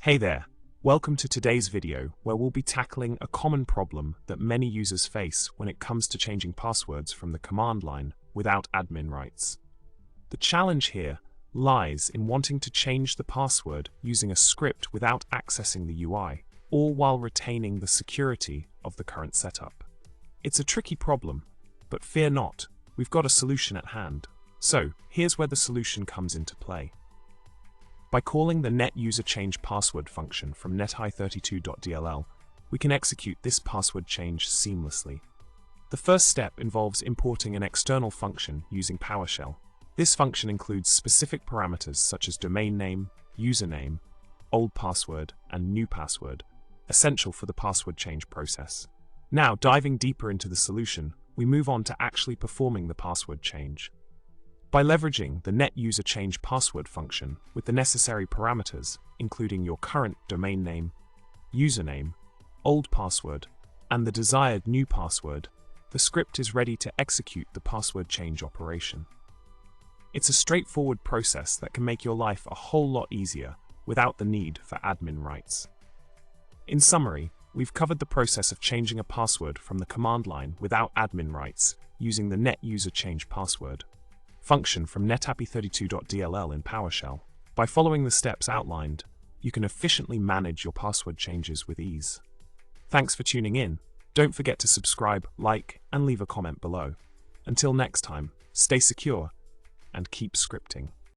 Hey there, welcome to today's video where we'll be tackling a common problem that many users face when it comes to changing passwords from the command line without admin rights. The challenge here lies in wanting to change the password using a script without accessing the UI, all while retaining the security of the current setup. It's a tricky problem, but fear not, we've got a solution at hand. So, here's where the solution comes into play. By calling the netUserChangePassword function from neti32.dll, we can execute this password change seamlessly. The first step involves importing an external function using PowerShell. This function includes specific parameters such as domain name, username, old password, and new password, essential for the password change process. Now, diving deeper into the solution, we move on to actually performing the password change. By leveraging the netUserChangePassword function with the necessary parameters, including your current domain name, username, old password, and the desired new password, the script is ready to execute the password change operation. It's a straightforward process that can make your life a whole lot easier without the need for admin rights. In summary, we've covered the process of changing a password from the command line without admin rights using the netUserChangePassword function from neti32.dll in PowerShell. By following the steps outlined, you can efficiently manage your password changes with ease. Thanks for tuning in. Don't forget to subscribe, like, and leave a comment below. Until next time, stay secure and keep scripting.